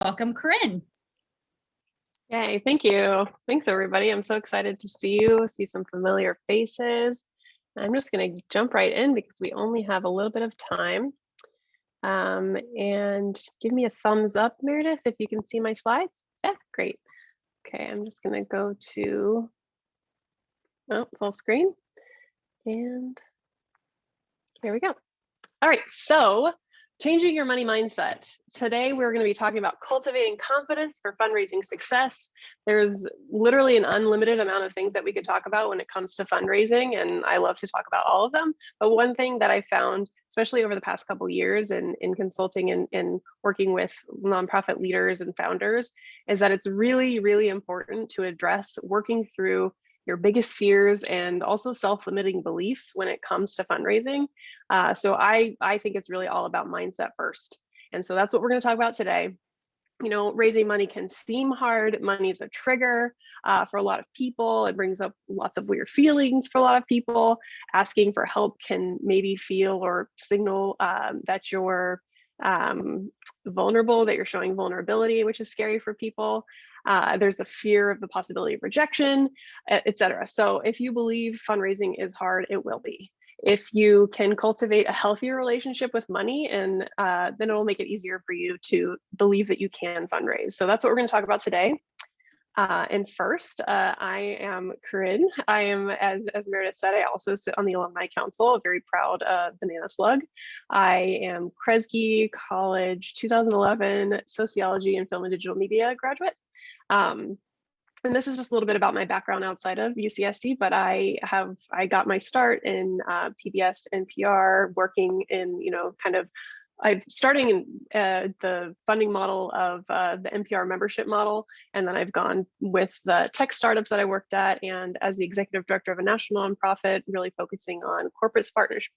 Welcome, Corinne. Yay, thank you. Thanks, everybody. I'm so excited to see you, see some familiar faces. I'm just going to jump right in because we only have a little bit of time. And give me a thumbs up, Meredith, if you can see my slides. Yeah, great. Okay, I'm just going to go to full screen. And there we go. All right, so changing your money mindset. Today, we're going to be talking about cultivating confidence for fundraising success. There's literally an unlimited amount of things that we could talk about when it comes to fundraising, and I love to talk about all of them. But one thing that I found, especially over the past couple of years in consulting and working with nonprofit leaders and founders, is that it's really, really important to address working through your biggest fears and also self-limiting beliefs when it comes to fundraising. So I think it's really all about mindset first. And so that's what we're going to talk about today. You know, raising money can seem hard. Money is a trigger for a lot of people. It brings up lots of weird feelings for a lot of people. Asking for help can maybe feel or signal that you're vulnerable, that you're showing vulnerability, which is scary for people. There's the fear of the possibility of rejection, etc. So if you believe fundraising is hard, it will be. If you can cultivate a healthier relationship with money, and then it will make it easier for you to believe that you can fundraise. So that's what we're going to talk about today. And first, I am Corinne. I am, as Meredith said, I also sit on the Alumni Council, a very proud banana slug. I am Kresge College 2011 Sociology and Film and Digital Media graduate. And this is just a little bit about my background outside of UCSC, but I got my start in PBS and PR, working in, I'm starting in the funding model of the NPR membership model, and then I've gone with the tech startups that I worked at, and as the executive director of a national nonprofit, really focusing on corporate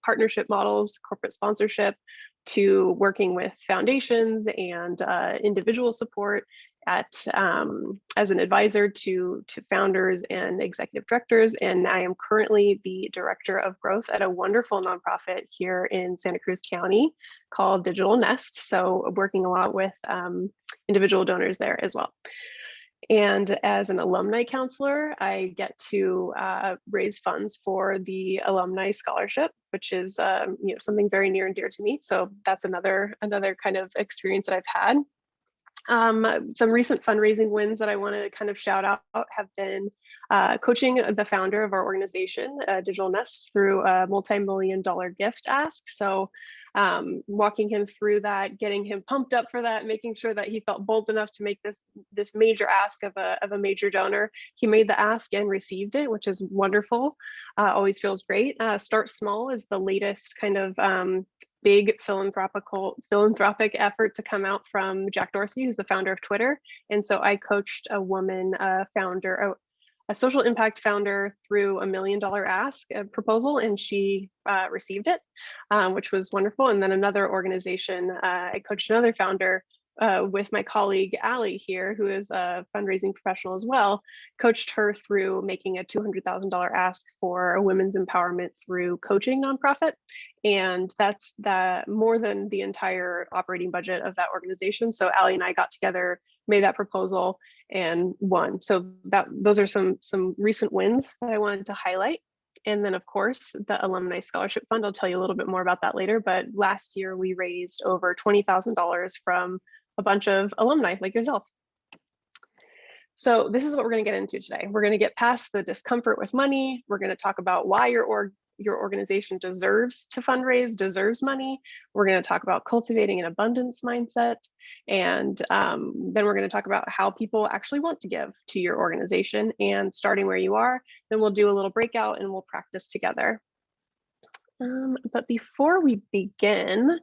partnership models, corporate sponsorship, to working with foundations and individual support as an advisor to founders and executive directors. And I am currently the director of growth at a wonderful nonprofit here in Santa Cruz County called Digital Nest. So working a lot with individual donors there as well. And as an alumni counselor, I get to raise funds for the alumni scholarship, which is something very near and dear to me. So that's another kind of experience that I've had. Some recent fundraising wins that I want to kind of shout out have been coaching the founder of our organization, Digital Nest, through a multi-million-dollar gift ask. So walking him through that, getting him pumped up for that, making sure that he felt bold enough to make this major ask of a major donor. He made the ask and received it, which is wonderful. Always feels great. Start Small is the latest kind of big philanthropic effort to come out from Jack Dorsey, who's the founder of Twitter. And so I coached a woman founder, a social impact founder, through $1 million ask proposal, and she received it, which was wonderful. And then another organization, I coached another founder with my colleague, Allie here, who is a fundraising professional as well, coached her through making a $200,000 ask for a women's empowerment through coaching nonprofit. And that's more than the entire operating budget of that organization. So Allie and I got together, made that proposal, and won. So those are some recent wins that I wanted to highlight. And then, of course, the Alumni Scholarship Fund, I'll tell you a little bit more about that later. But last year, we raised over $20,000 from a bunch of alumni like yourself. So this is what we're going to get into today. We're going to get past the discomfort with money. We're going to talk about why your organization deserves to fundraise, deserves money. We're going to talk about cultivating an abundance mindset. And then we're going to talk about how people actually want to give to your organization, and starting where you are. Then we'll do a little breakout and we'll practice together. But before we begin,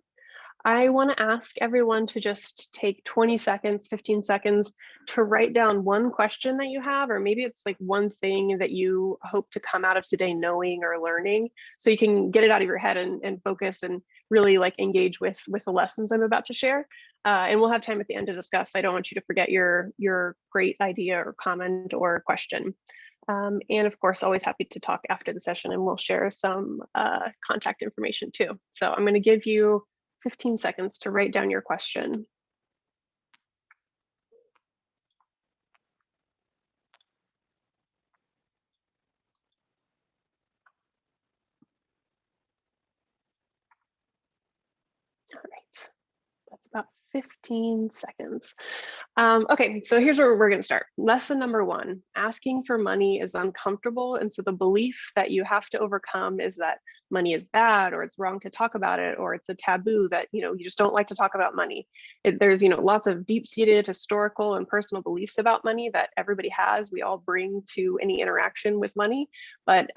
I want to ask everyone to just take 20 seconds, 15 seconds to write down one question that you have, or maybe it's like one thing that you hope to come out of today knowing or learning, so you can get it out of your head and focus and really like engage with the lessons I'm about to share. And we'll have time at the end to discuss. I don't want you to forget your great idea or comment or question. And of course, always happy to talk after the session, and we'll share some contact information too. So I'm going to give you 15 seconds to write down your question. All right, that's about 15 seconds. Okay, so here's where we're going to start. Lesson number 1, asking for money is uncomfortable. And so the belief that you have to overcome is that money is bad, or it's wrong to talk about it, or it's a taboo that, you just don't like to talk about money. There's, lots of deep-seated historical and personal beliefs about money that everybody has. We all bring to any interaction with money, but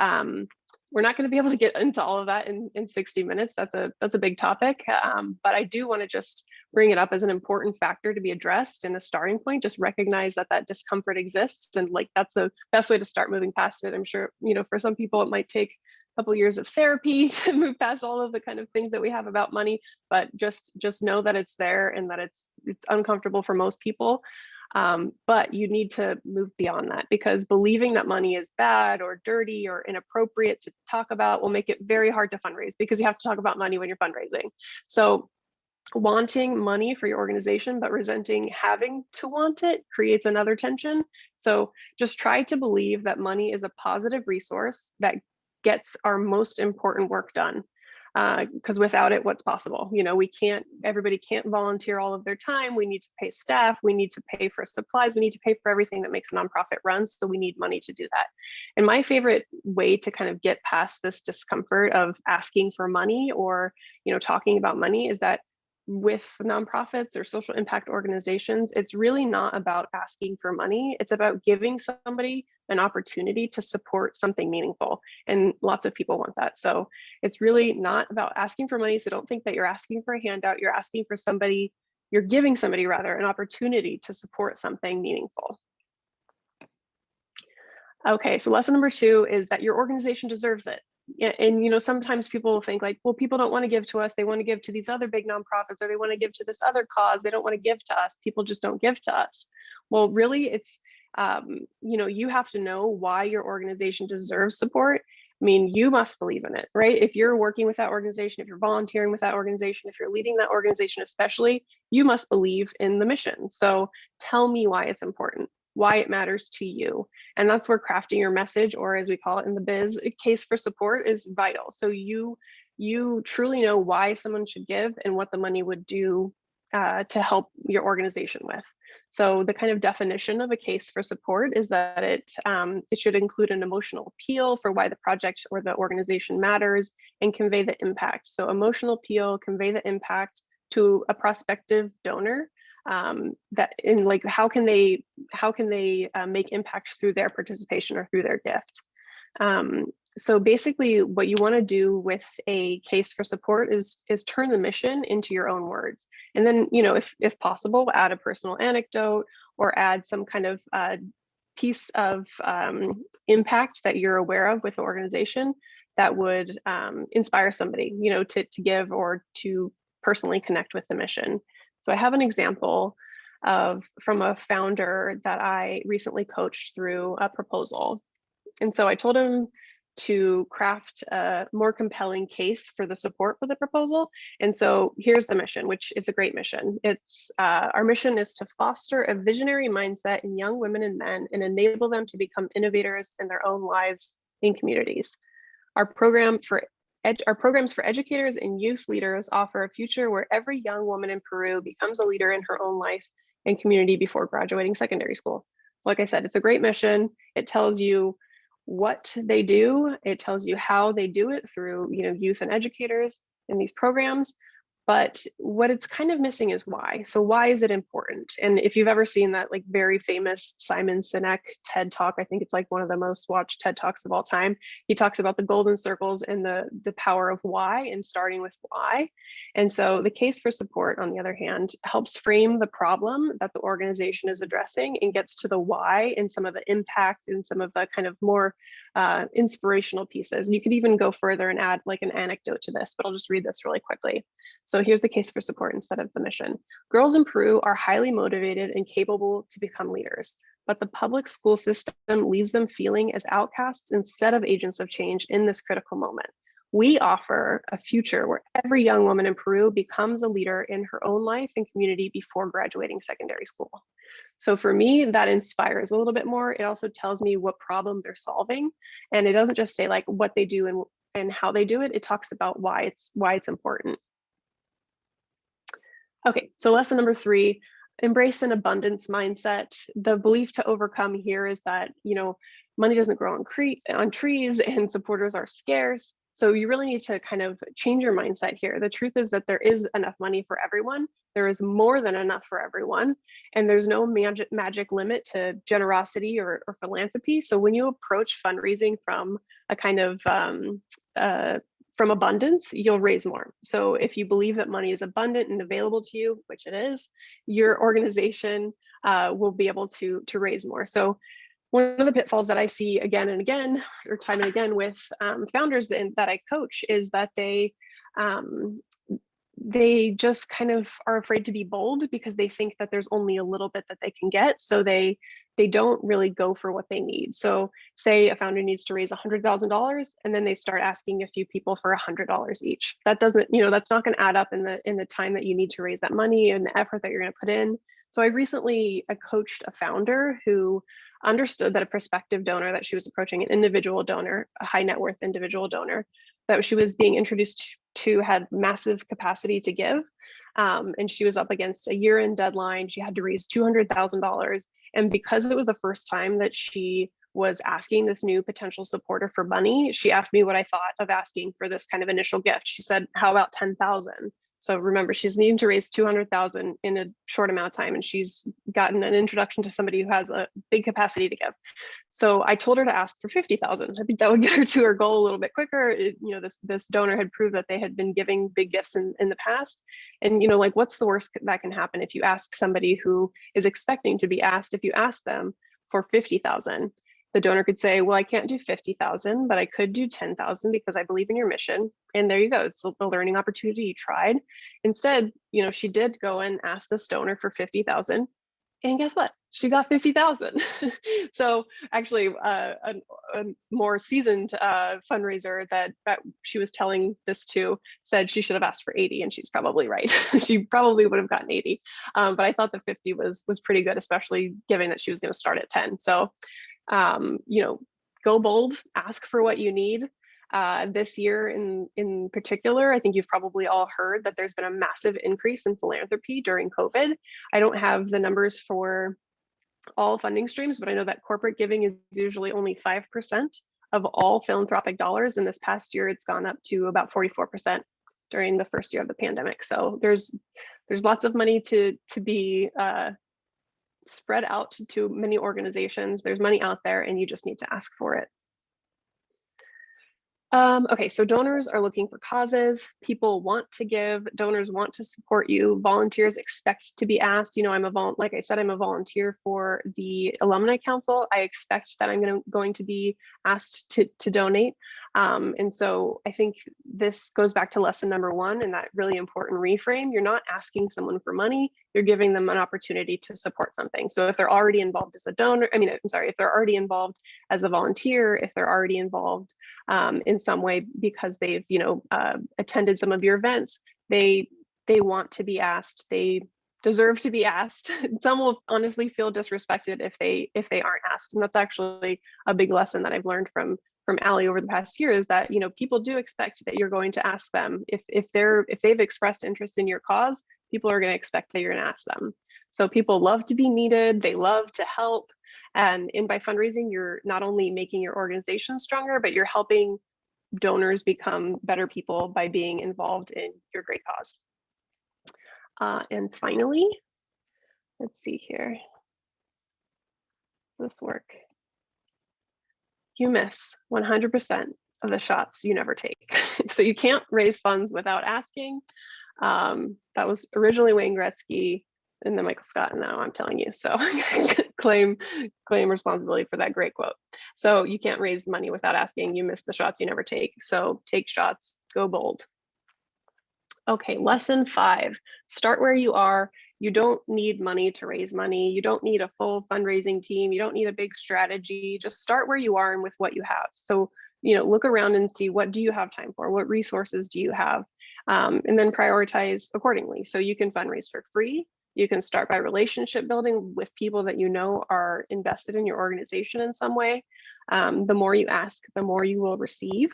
we're not going to be able to get into all of that in 60 minutes. That's a big topic, but I do want to just bring it up as an important factor to be addressed and a starting point. Just recognize that discomfort exists, and like that's the best way to start moving past it. I'm sure for some people it might take a couple years of therapy to move past all of the kind of things that we have about money, but just know that it's there and that it's uncomfortable for most people. But you need to move beyond that, because believing that money is bad or dirty or inappropriate to talk about will make it very hard to fundraise, because you have to talk about money when you're fundraising. So wanting money for your organization but resenting having to want it creates another tension. So just try to believe that money is a positive resource that gets our most important work done. Because without it, what's possible? Everybody can't volunteer all of their time. We need to pay staff. We need to pay for supplies. We need to pay for everything that makes a nonprofit run. So we need money to do that. And my favorite way to kind of get past this discomfort of asking for money or, talking about money is that with nonprofits or social impact organizations, it's really not about asking for money. It's about giving somebody an opportunity to support something meaningful. And lots of people want that. So it's really not about asking for money. So don't think that you're asking for a handout. You're asking for somebody, you're giving somebody rather an opportunity to support something meaningful. Okay, so lesson number 2 is that your organization deserves it. And sometimes people think like, well, people don't want to give to us. They want to give to these other big nonprofits, or they want to give to this other cause. They don't want to give to us. People just don't give to us. Well, really, it's you have to know why your organization deserves support. I mean, you must believe in it, right? If you're working with that organization, if you're volunteering with that organization, if you're leading that organization, especially, you must believe in the mission. So tell me why it's important, why it matters to you. And that's where crafting your message, or as we call it in the biz, a case for support, is vital. So you truly know why someone should give and what the money would do to help your organization with. So the kind of definition of a case for support is that it should include an emotional appeal for why the project or the organization matters and convey the impact. So emotional appeal, convey the impact to a prospective donor, that in like how can they make impact through their participation or through their gift. So basically what you want to do with a case for support is turn the mission into your own words. And then, if possible, add a personal anecdote or add some kind of piece of impact that you're aware of with the organization that would inspire somebody, to give or to personally connect with the mission. So I have an example from a founder that I recently coached through a proposal. And so I told him to craft a more compelling case for the support for the proposal. And so here's the mission, which is a great mission. It's our mission is to foster a visionary mindset in young women and men and enable them to become innovators in their own lives in communities. Our programs for educators and youth leaders offer a future where every young woman in Peru becomes a leader in her own life and community before graduating secondary school. Like I said, it's a great mission. It tells you what they do. It tells you how they do it through, youth and educators in these programs. But what it's kind of missing is why. So why is it important? And if you've ever seen that like very famous Simon Sinek TED Talk, I think it's like one of the most watched TED Talks of all time. He talks about the golden circles and the power of why and starting with why. And so the case for support, on the other hand, helps frame the problem that the organization is addressing and gets to the why and some of the impact and some of the kind of more inspirational pieces. You could even go further and add like an anecdote to this, but I'll just read this really quickly. So here's the case for support instead of the mission. Girls in Peru are highly motivated and capable to become leaders, but the public school system leaves them feeling as outcasts instead of agents of change in this critical moment. We offer a future where every young woman in Peru becomes a leader in her own life and community before graduating secondary school. So for me, that inspires a little bit more. It also tells me what problem they're solving. And it doesn't just say like what they do and how they do it. It talks about why it's important. Okay, so lesson number 3, embrace an abundance mindset. The belief to overcome here is that, money doesn't grow on trees and supporters are scarce. So you really need to kind of change your mindset here. The truth is that there is enough money for everyone. There is more than enough for everyone. And there's no magic limit to generosity or philanthropy. So when you approach fundraising from a kind of from abundance, you'll raise more. So if you believe that money is abundant and available to you, which it is, your organization will be able to raise more. So one of the pitfalls that I see again and again, or time and again with founders that I coach, is that they just kind of are afraid to be bold because they think that there's only a little bit that they can get. So they don't really go for what they need. So say a founder needs to raise $100,000 and then they start asking a few people for $100 each. That doesn't, that's not going to add up in the time that you need to raise that money and the effort that you're going to put in. So I recently coached a founder who understood that a prospective donor that she was approaching, an individual donor, a high net worth individual donor that she was being introduced to had massive capacity to give. And she was up against a year-end deadline. She had to raise $200,000. And because it was the first time that she was asking this new potential supporter for money, she asked me what I thought of asking for this kind of initial gift. She said, how about 10,000? So remember, she's needing to raise 200,000 in a short amount of time, and she's gotten an introduction to somebody who has a big capacity to give. So I told her to ask for 50,000. I think that would get her to her goal a little bit quicker. This donor had proved that they had been giving big gifts in the past. And what's the worst that can happen if you ask somebody who is expecting to be asked? If you ask them for 50,000, the donor could say, well, I can't do 50,000, but I could do 10,000 because I believe in your mission. And there you go. It's a learning opportunity. You tried. Instead, she did go and ask this donor for 50,000. And guess what? She got 50,000. So actually a more seasoned fundraiser that she was telling this to said she should have asked for 80, and she's probably right. She probably would have gotten 80. But I thought the 50 was pretty good, especially given that she was going to start at 10. So go bold, ask for what you need. This year in particular, I think you've probably all heard that there's been a massive increase in philanthropy during COVID. I don't have the numbers for all funding streams, but I know that corporate giving is usually only 5% of all philanthropic dollars. And this past year, it's gone up to about 44% during the first year of the pandemic. So there's lots of money to be spread out to many organizations. There's money out there and you just need to ask for it. Okay, so donors are looking for causes. People want to give. Donors want to support you. Volunteers expect to be asked. Like I said, I'm a volunteer for the Alumni Council. I expect that I'm going to be asked to donate. And so I think this goes back to lesson number 1 and that really important reframe. You're not asking someone for money. You're giving them an opportunity to support something. So if they're already involved as a donor, if they're already involved as a volunteer, if they're already involved in some way because they've attended some of your events, they want to be asked. They deserve to be asked. Some will honestly feel disrespected if they aren't asked, and that's actually a big lesson that I've learned from Allie over the past year, is that people do expect that you're going to ask them if they've expressed interest in your cause. People are going to expect that you're going to ask them. So people love to be needed. They love to help. And by fundraising, you're not only making your organization stronger, but you're helping donors become better people by being involved in your great cause. And finally, let's see here. Does this work? You miss 100% of the shots you never take. So you can't raise funds without asking. That was originally Wayne Gretzky and then Michael Scott, and now I'm telling you. So claim responsibility for that great quote. So you can't raise money without asking. You miss the shots you never take. So take shots, go bold. Okay, lesson 5, start where you are. You don't need money to raise money. You don't need a full fundraising team. You don't need a big strategy. Just start where you are and with what you have. So, look around and see, what do you have time for? What resources do you have? And then prioritize accordingly. So you can fundraise for free. You can start by relationship building with people that are invested in your organization in some way. The more you ask, the more you will receive.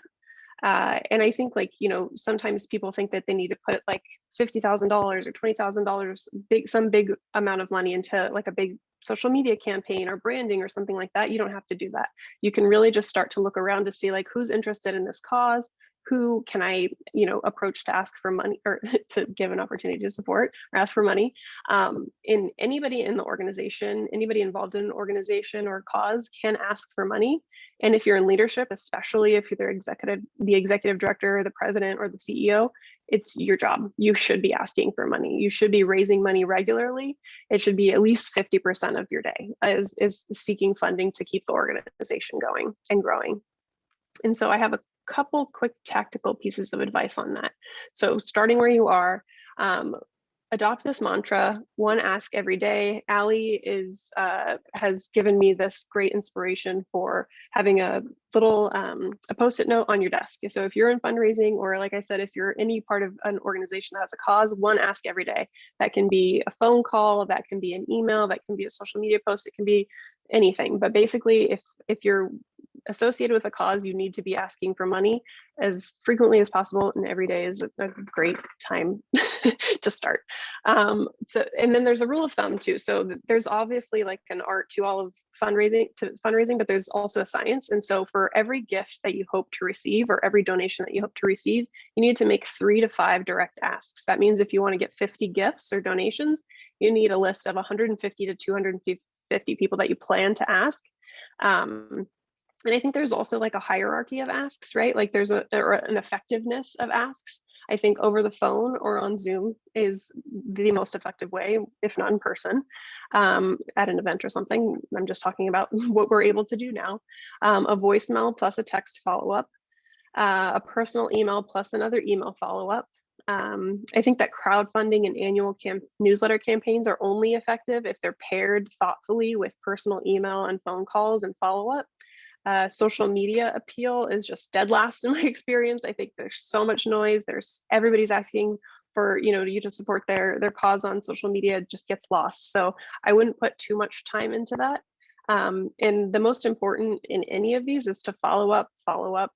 And I think, like, you know, sometimes people think that they need to put like $50,000 or $20,000, some big amount of money into like a big social media campaign or branding or something like that. You don't have to do that. You can really just start to look around to see like who's interested in this cause, who can I, you know, approach to ask for money or to give an opportunity to support or ask for money. In anybody in the organization, anybody involved in an organization or cause can ask for money. And if you're in leadership, especially if you're the executive director, the president, or the CEO, it's your job. You should be asking for money. You should be raising money regularly. It should be at least 50% of your day is seeking funding to keep the organization going and growing. And so I have a couple quick tactical pieces of advice on that. So starting where you are, adopt this mantra, one ask every day. Allie has given me this great inspiration for having a little a post-it note on your desk. So if you're in fundraising, or like I said, if you're any part of an organization that has a cause, one ask every day. That can be a phone call, that can be an email, that can be a social media post, it can be anything. But basically, if you're associated with a cause, you need to be asking for money as frequently as possible, and every day is a great time to start. So, and then there's a rule of thumb too. So there's obviously like an art to all of fundraising, but there's also a science. And so for every gift that you hope to receive, or every donation that you hope to receive, you need to make 3 to 5 direct asks. That means if you want to get 50 gifts or donations, you need a list of 150 to 250 people that you plan to ask. And I think there's also like a hierarchy of asks, right? Like there's an effectiveness of asks. I think over the phone or on Zoom is the most effective way, if not in person, at an event or something. I'm just talking about what we're able to do now. A voicemail plus a text follow-up, a personal email plus another email follow-up. I think that crowdfunding and annual newsletter campaigns are only effective if they're paired thoughtfully with personal email and phone calls and follow-up. Social media appeal is just dead last in my experience. I think there's so much noise. Everybody's asking for, you know, you to support their cause on social media, just gets lost. So I wouldn't put too much time into that. And the most important in any of these is to follow up,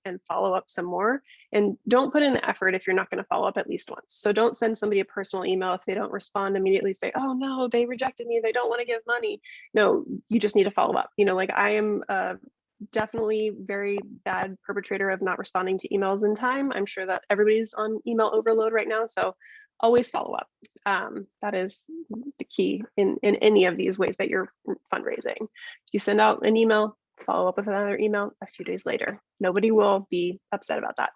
and follow up some more. And don't put in the effort if you're not going to follow up at least once. So don't send somebody a personal email if they don't respond immediately, say, oh no, they rejected me, they don't want to give money. No, you just need to follow up. You know, like I am definitely very bad perpetrator of not responding to emails in time. I'm sure that everybody's on email overload right now. So always follow up. That is the key in any of these ways that you're fundraising. If you send out an email, follow up with another email a few days later. Nobody will be upset about that.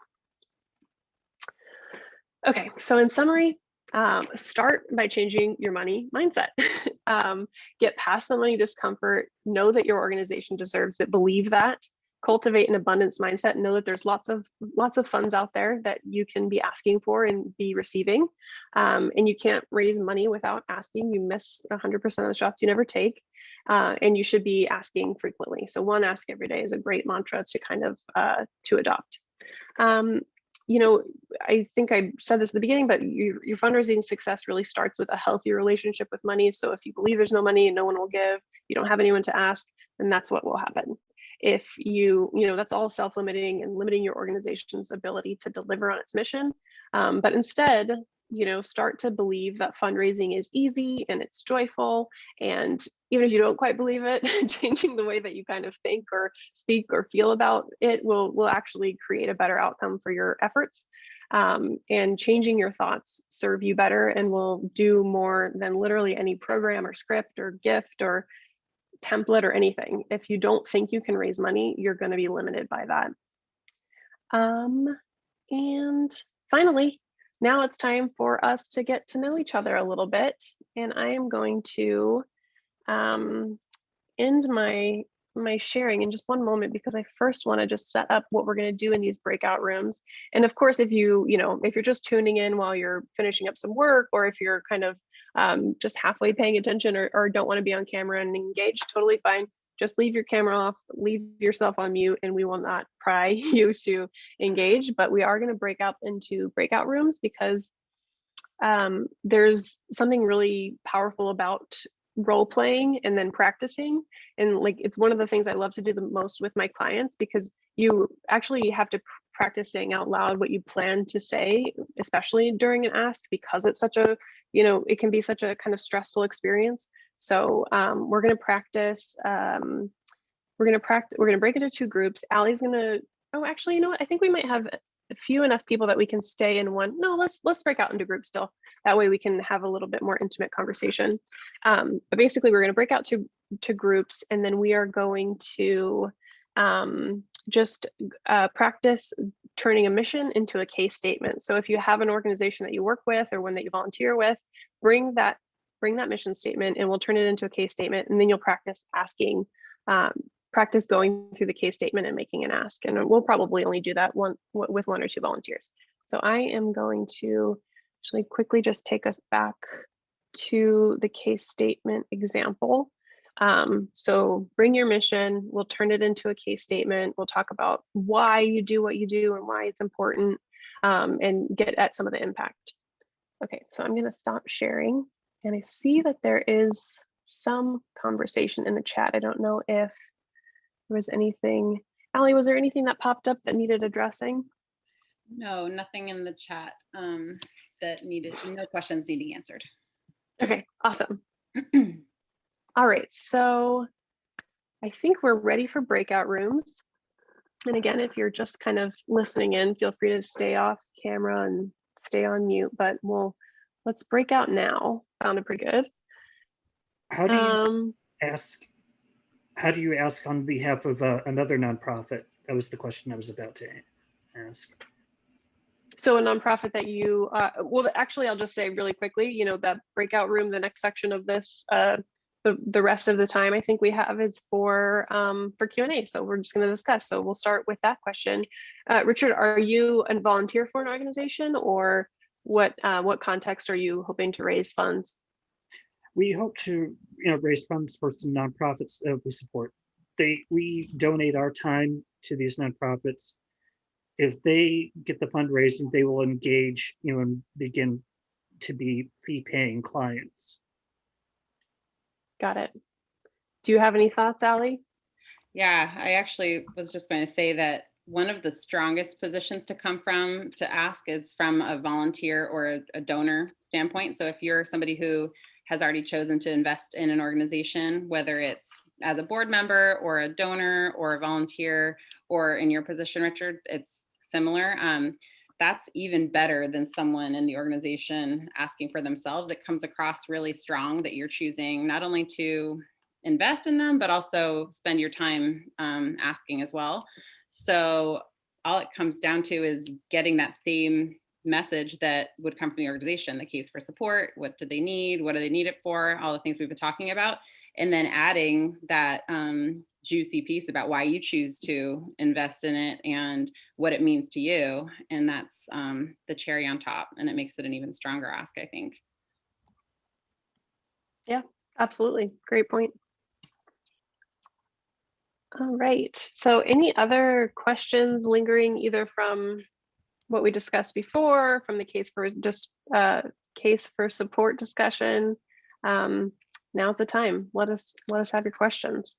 Okay, so in summary, start by changing your money mindset. Get past the money discomfort, know that your organization deserves it, believe that, cultivate an abundance mindset, know that there's lots of funds out there that you can be asking for and be receiving. And you can't raise money without asking. You miss 100% of the shots you never take. And you should be asking frequently. So one ask every day is a great mantra to kind of to adopt. You know, I think I said this at the beginning, but your fundraising success really starts with a healthy relationship with money. So if you believe there's no money and no one will give, you don't have anyone to ask, then that's what will happen. If you know, that's all self-limiting and limiting your organization's ability to deliver on its mission. But instead, you know, start to believe that fundraising is easy and it's joyful. And even if you don't quite believe it, changing the way that you kind of think or speak or feel about it will actually create a better outcome for your efforts. And changing your thoughts serve you better and will do more than literally any program or script or gift or template or anything. If you don't think you can raise money, you're going to be limited by that. And finally, now it's time for us to get to know each other a little bit. And I am going to end my sharing in just one moment, because I first want to just set up what we're going to do in these breakout rooms. And of course, if you're just tuning in while you're finishing up some work, or if you're kind of just halfway paying attention or don't want to be on camera and engaged, totally fine. Just leave your camera off, leave yourself on mute, and we will not pry you to engage. But we are going to break up into breakout rooms, because there's something really powerful about role playing and then practicing. And like, it's one of the things I love to do the most with my clients, because you actually have to practicing out loud what you plan to say, especially during an ask, because it's such a, you know, it can be such a kind of stressful experience. So we're going to practice. We're going to break into 2 groups. Allie's going to, oh, actually, you know what? I think we might have a few enough people that we can stay in one. No, let's break out into groups still. That way we can have a little bit more intimate conversation. But basically we're going to break out to groups, and then we are going to just practice turning a mission into a case statement. So if you have an organization that you work with or one that you volunteer with, bring that mission statement and we'll turn it into a case statement, and then you'll practice asking, practice going through the case statement and making an ask. And we'll probably only do that with 1 or 2 volunteers. So I am going to actually quickly just take us back to the case statement example. So bring your mission, we'll turn it into a case statement. We'll talk about why you do what you do and why it's important, and get at some of the impact. Okay, so I'm going to stop sharing, and I see that there is some conversation in the chat. I don't know if there was anything. Allie, was there anything that popped up that needed addressing? No, nothing in the chat that needed, no questions needing answered. Okay, awesome. All right, so I think we're ready for breakout rooms. And again, if you're just kind of listening in, feel free to stay off camera and stay on mute, but let's break out now. Sounded pretty good. How do you ask? How do you ask on behalf of another nonprofit? That was the question I was about to ask. So a nonprofit that you, well, actually, I'll just say really quickly, you know, that breakout room, the next section of this, the rest of the time I think we have is for Q&A. So we're just going to discuss. So we'll start with that question. Richard, are you a volunteer for an organization, or what context are you hoping to raise funds? We hope to raise funds for some nonprofits that we support. We donate our time to these nonprofits. If they get the fundraising, they will engage, and begin to be fee-paying clients. Got it. Do you have any thoughts, Allie? Yeah, I actually was just going to say that one of the strongest positions to come from to ask is from a volunteer or a donor standpoint. So if you're somebody who has already chosen to invest in an organization, whether it's as a board member or a donor or a volunteer, or in your position, Richard, it's similar. That's even better than someone in the organization asking for themselves. It comes across really strong that you're choosing not only to invest in them, but also spend your time asking as well. So all it comes down to is getting that same message that would come from the organization, the case for support, what do they need, what do they need it for, all the things we've been talking about, and then adding that juicy piece about why you choose to invest in it and what it means to you. And that's the cherry on top, and it makes it an even stronger ask, I think. Yeah, absolutely. Great point. All right, so any other questions lingering either from what we discussed before, from the case for support discussion? Now's the time. Let us have your questions.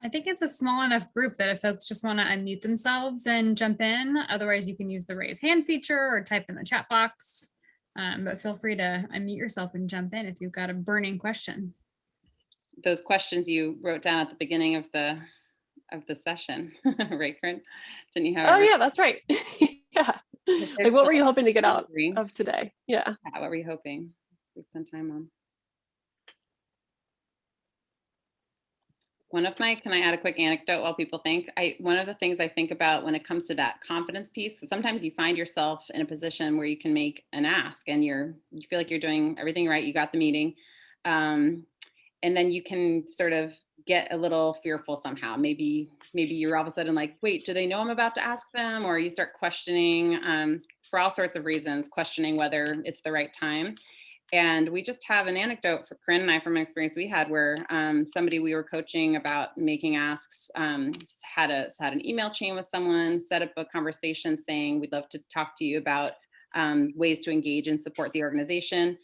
I think it's a small enough group that if folks just want to unmute themselves and jump in, otherwise you can use the raise hand feature or type in the chat box. But feel free to unmute yourself and jump in if you've got a burning question. Those questions you wrote down at the beginning of the session, right, Corinne? Didn't you have? Oh yeah, that's right. Yeah. Like, what were you hoping to get out of today? Yeah. What were you hoping to spend time on? Can I add a quick anecdote while people think? One of the things I think about when it comes to that confidence piece, sometimes you find yourself in a position where you can make an ask and you feel like you're doing everything right. You got the meeting. And then you can sort of get a little fearful somehow. Maybe you're all of a sudden like, wait, do they know I'm about to ask them? Or you start questioning for all sorts of reasons, questioning whether it's the right time. And we just have an anecdote for Corinne and I from an experience we had where somebody we were coaching about making asks had an email chain with someone, set up a conversation saying, we'd love to talk to you about ways to engage and support the organization.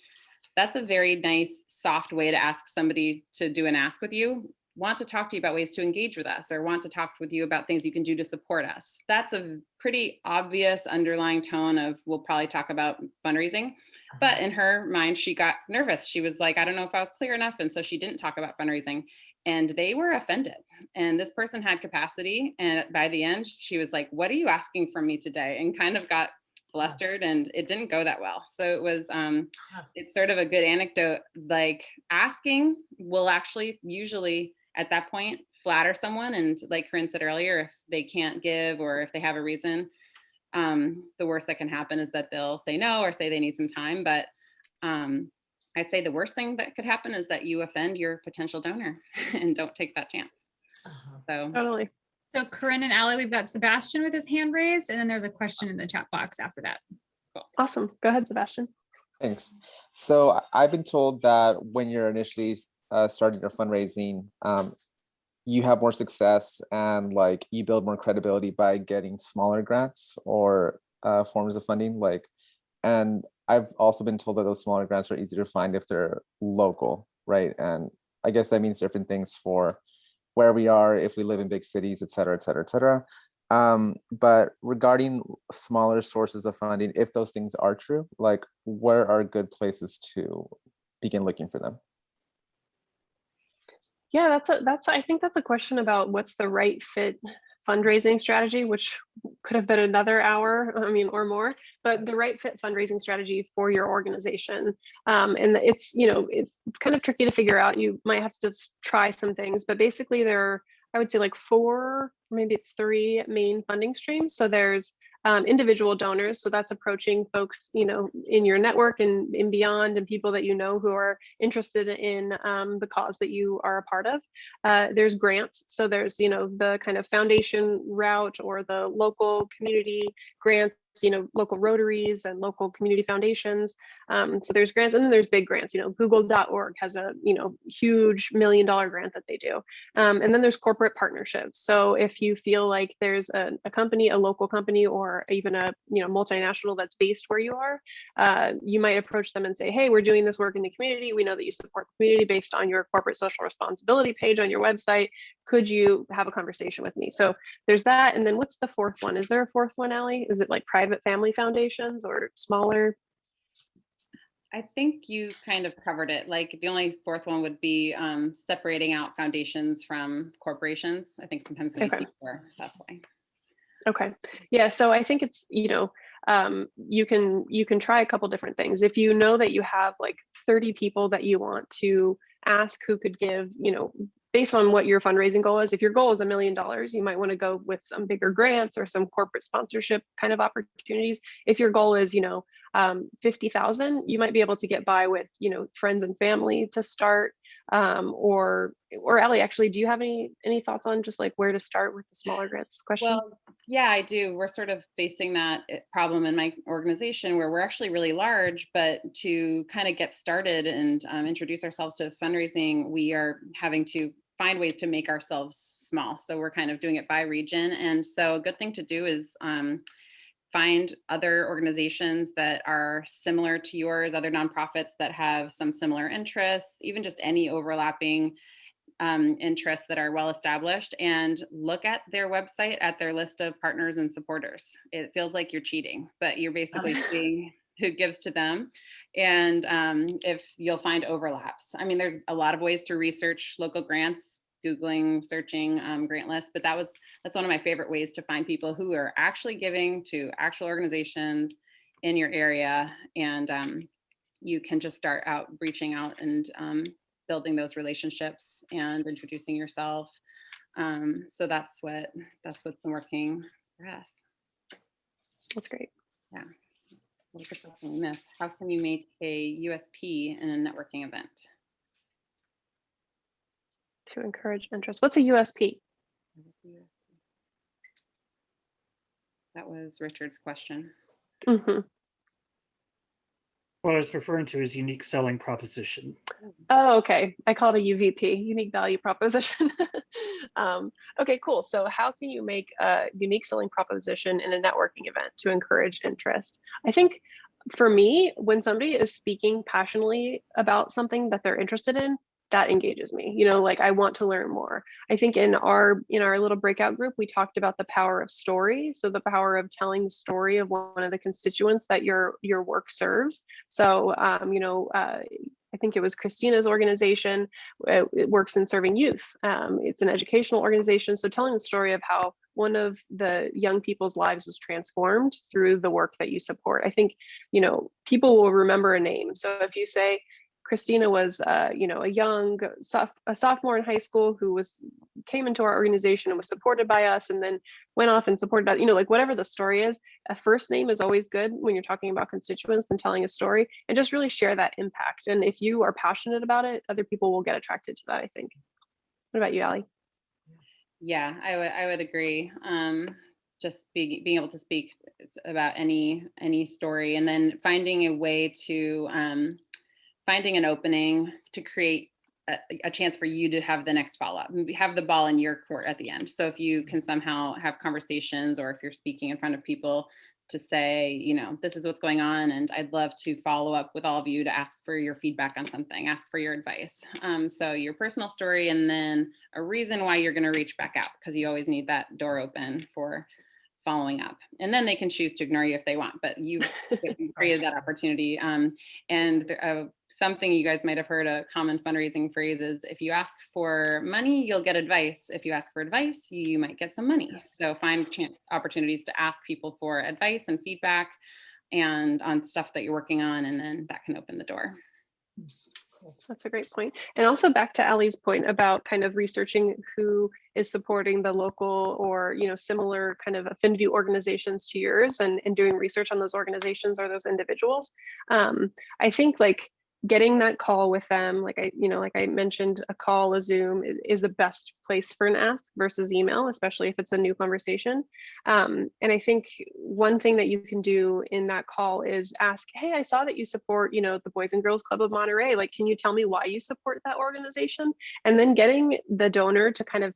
That's a very nice, soft way to ask somebody to do an ask with you. want to talk to you about ways to engage with us or want to talk with you about things you can do to support us. That's a pretty obvious underlying tone of, we'll probably talk about fundraising. But in her mind, she got nervous. She was like, I don't know if I was clear enough. And so she didn't talk about fundraising, and they were offended. And this person had capacity. And by the end, she was like, what are you asking from me today? And kind of got flustered, and it didn't go that well. So it was, it's sort of a good anecdote, like asking will actually usually at that point flatter someone. And like Corinne said earlier, if they can't give or if they have a reason, the worst that can happen is that they'll say no or say they need some time. But I'd say the worst thing that could happen is that you offend your potential donor and don't take that chance. So Totally. So Corinne and Allie, we've got Sebastian with his hand raised, and then there's a question in the chat box after that. Awesome. Go ahead, Sebastian. Thanks. So I've been told that when you're initially starting your fundraising, you have more success and like you build more credibility by getting smaller grants or forms of funding. And I've also been told that those smaller grants are easier to find if they're local, right? And I guess that means different things for where we are, if we live in big cities, et cetera, et cetera, et cetera. But regarding smaller sources of funding, if those things are true, like where are good places to begin looking for them? Yeah, I think that's a question about what's the right fit fundraising strategy, which could have been another hour, or more, but the right fit fundraising strategy for your organization. And it's, it's kind of tricky to figure out. You might have to just try some things, but basically there are, I would say like 4, maybe it's 3 main funding streams. So there's individual donors. So that's approaching folks, in your network and beyond, and people that who are interested in the cause that you are a part of. There's grants. So there's, the kind of foundation route or the local community grants, local Rotaries and local community foundations. So there's grants, and then there's big grants. Google.org has a, huge $1 million grant that they do. And then there's corporate partnerships. So if you feel like there's a company, a local company, or even a multinational that's based where you are, you might approach them and say, hey, we're doing this work in the community. We know that you support the community based on your corporate social responsibility page on your website. Could you have a conversation with me? So there's that. And then what's the 4th one? Is there a 4th one, Allie? Is it like private family foundations or smaller? I think you kind of covered it. Like the only 4th one would be separating out foundations from corporations. I think sometimes when you see 4, that's why. Okay. Yeah. So I think it's, you can try a couple different things. If you know that you have like 30 people that you want to ask who could give, based on what your fundraising goal is. If your goal is $1 million, you might want to go with some bigger grants or some corporate sponsorship kind of opportunities. If your goal is, 50,000, you might be able to get by with, friends and family to start. Or Ellie, actually, do you have any thoughts on just like where to start with the smaller grants question? Well, yeah, I do. We're sort of facing that problem in my organization where we're actually really large, but to kind of get started and introduce ourselves to fundraising, we are having to find ways to make ourselves small. So we're kind of doing it by region. And so a good thing to do is find other organizations that are similar to yours, other nonprofits that have some similar interests, even just any overlapping interests that are well established, and look at their website, at their list of partners and supporters. It feels like you're cheating, but you're basically seeing who gives to them, and if you'll find overlaps. I mean, there's a lot of ways to research local grants, Googling, searching grant lists, but that's one of my favorite ways to find people who are actually giving to actual organizations in your area, and you can just start out reaching out and building those relationships and introducing yourself. So that's what's been working for us. That's great. Yeah. Look at the myth. How can you make a USP in a networking event? To encourage interest. What's a USP? That was Richard's question. Mm-hmm. What I was referring to is unique selling proposition. Oh, okay. I call it a UVP, unique value proposition. Okay, cool. So how can you make a unique selling proposition in a networking event to encourage interest? I think for me, when somebody is speaking passionately about something that they're interested in, that engages me. Like I want to learn more. I think in our little breakout group, we talked about the power of story. So the power of telling the story of one of the constituents that your work serves. So, I think it was Christina's organization. It works in serving youth. It's an educational organization. So telling the story of how one of the young people's lives was transformed through the work that you support. I think, people will remember a name. So if you say, Christina was, a sophomore in high school who came into our organization and was supported by us, and then went off and supported by, like whatever the story is, a first name is always good when you're talking about constituents and telling a story, and just really share that impact. And if you are passionate about it, other people will get attracted to that, I think. What about you, Allie? Yeah, I would agree. Just being able to speak about any story, and then finding a way to finding an opening to create a chance for you to have the next follow-up, have the ball in your court at the end. So if you can somehow have conversations, or if you're speaking in front of people, to say, this is what's going on, and I'd love to follow up with all of you to ask for your feedback on something, ask for your advice. So your personal story, and then a reason why you're going to reach back out, because you always need that door open for following up. And then they can choose to ignore you if they want, but you've created that opportunity. And something you guys might have heard, a common fundraising phrase is, if you ask for money, you'll get advice. If you ask for advice, you might get some money. So find opportunities to ask people for advice and feedback and on stuff that you're working on, and then that can open the door. That's a great point. And also back to Allie's point about kind of researching who is supporting the local or, similar kind of affinity organizations to yours, and doing research on those organizations or those individuals. I think like getting that call with them, like I mentioned, a call, a Zoom is the best place for an ask versus email, especially if it's a new conversation. And I think one thing that you can do in that call is ask, hey, I saw that you support, the Boys and Girls Club of Monterey. Like, can you tell me why you support that organization? And then getting the donor to kind of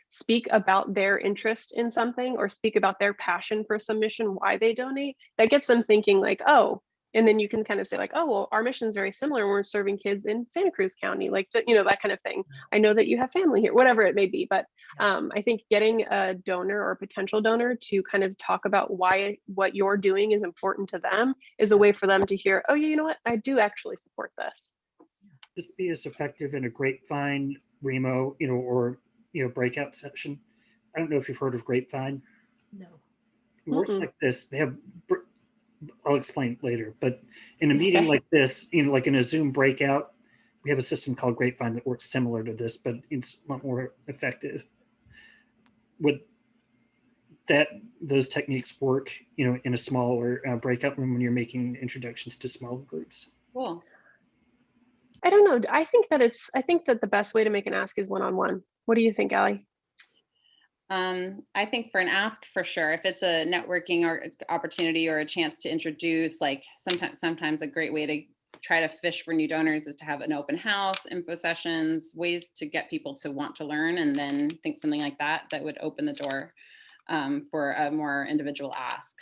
speak about their interest in something, or speak about their passion for some mission, why they donate, that gets them thinking like, oh, and then you can kind of say like, oh, well, our mission is very similar. We're serving kids in Santa Cruz County, like, that kind of thing. I know that you have family here, whatever it may be. But I think getting a donor or a potential donor to kind of talk about why what you're doing is important to them is a way for them to hear, oh, yeah, you know what, I do actually support this. This be as effective in a Grapevine, Remo, or breakout session. I don't know if you've heard of Grapevine. No. It works like this. They have, I'll explain later, but in a meeting like this, like in a Zoom breakout, we have a system called Grapevine that works similar to this, but it's a lot more effective. Would those techniques work, in a smaller breakout room when you're making introductions to small groups? Cool. I don't know. I think that the best way to make an ask is one-on-one. What do you think, Allie? I think for an ask, for sure, if it's a networking or opportunity or a chance to introduce, like sometimes a great way to try to fish for new donors is to have an open house, info sessions, ways to get people to want to learn, and then think something like that would open the door for a more individual ask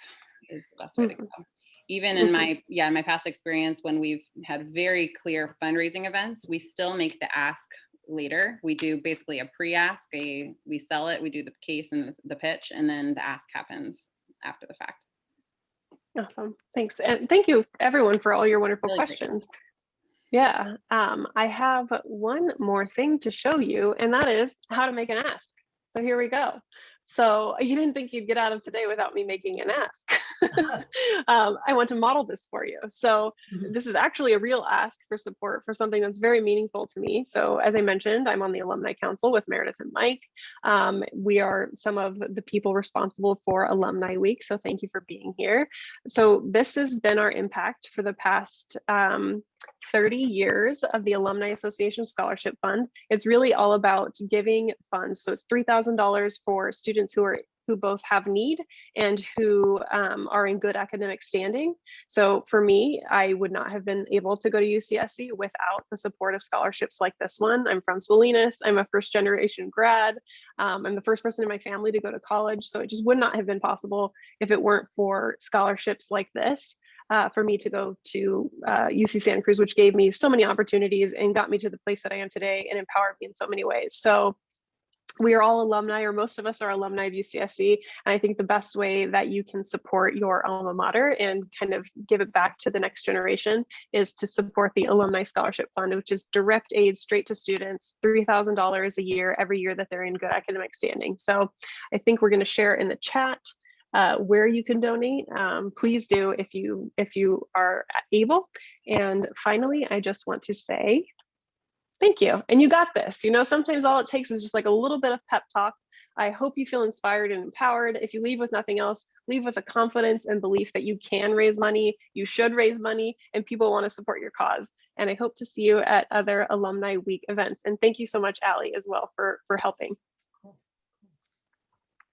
is the best way to go. Even in my past experience, when we've had very clear fundraising events, we still make the ask later. We do basically a pre-ask, we sell it, we do the case and the pitch, and then the ask happens after the fact. Awesome, thanks. And thank you everyone for all your wonderful Really questions. Great. Yeah, I have one more thing to show you, and that is how to make an ask. So here we go. So you didn't think you'd get out of today without me making an ask. I want to model this for you. So this is actually a real ask for support for something that's very meaningful to me. So as I mentioned, I'm on the Alumni Council with Meredith and Mike. We are some of the people responsible for Alumni Week. So thank you for being here. So this has been our impact for the past 30 years of the Alumni Association Scholarship Fund. It's really all about giving funds. So it's $3,000 for students who both have need and who are in good academic standing. So for me, I would not have been able to go to UCSC without the support of scholarships like this one. I'm from Salinas. I'm a first generation grad. I'm the first person in my family to go to college. So it just would not have been possible if it weren't for scholarships like this. for me to go to UC Santa Cruz, which gave me so many opportunities and got me to the place that I am today and empowered me in so many ways. So we are all alumni, or most of us are alumni of UCSC. And I think the best way that you can support your alma mater and kind of give it back to the next generation is to support the Alumni Scholarship Fund, which is direct aid straight to students, $3,000 a year, every year that they're in good academic standing. So I think we're going to share in the chat where you can donate. Please do if you are able. And finally, I just want to say, thank you. And you got this. You know, sometimes all it takes is just like a little bit of pep talk. I hope you feel inspired and empowered. If you leave with nothing else, leave with a confidence and belief that you can raise money, you should raise money, and people want to support your cause. And I hope to see you at other Alumni Week events. And thank you so much, Allie, as well for helping.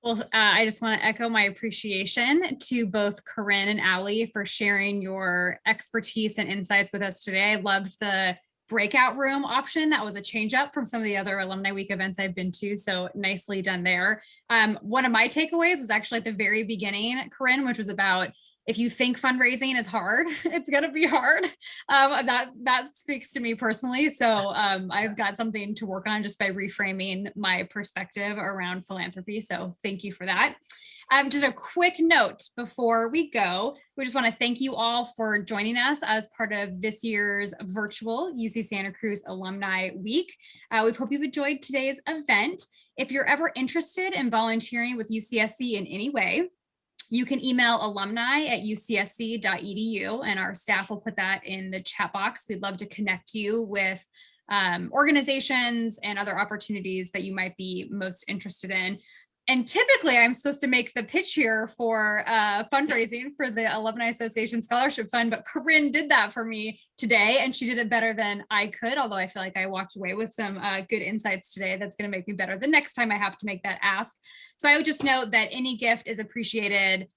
Well, I just want to echo my appreciation to both Corinne and Allie for sharing your expertise and insights with us today. I loved the breakout room option. That was a change up from some of the other Alumni Week events I've been to. So nicely done there. One of my takeaways was actually at the very beginning, Corinne, which was about, if you think fundraising is hard, it's going to be hard. That speaks to me personally. So I've got something to work on just by reframing my perspective around philanthropy. So thank you for that. Just a quick note before we go, we just want to thank you all for joining us as part of this year's virtual UC Santa Cruz Alumni Week. We hope you've enjoyed today's event. If you're ever interested in volunteering with UCSC in any way, you can email alumni@ucsc.edu and our staff will put that in the chat box. We'd love to connect you with organizations and other opportunities that you might be most interested in. And typically I'm supposed to make the pitch here for fundraising for the Alumni Association Scholarship Fund, but Corinne did that for me today and she did it better than I could, although I feel like I walked away with some good insights today that's going to make me better the next time I have to make that ask. So I would just note that any gift is appreciated,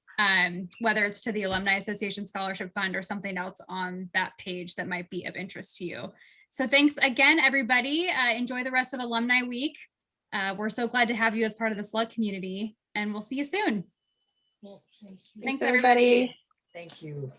whether it's to the Alumni Association Scholarship Fund or something else on that page that might be of interest to you. So thanks again, everybody. Enjoy the rest of Alumni Week. We're so glad to have you as part of the Slug community, and we'll see you soon. Well, thank you. Thanks, everybody. Thank you.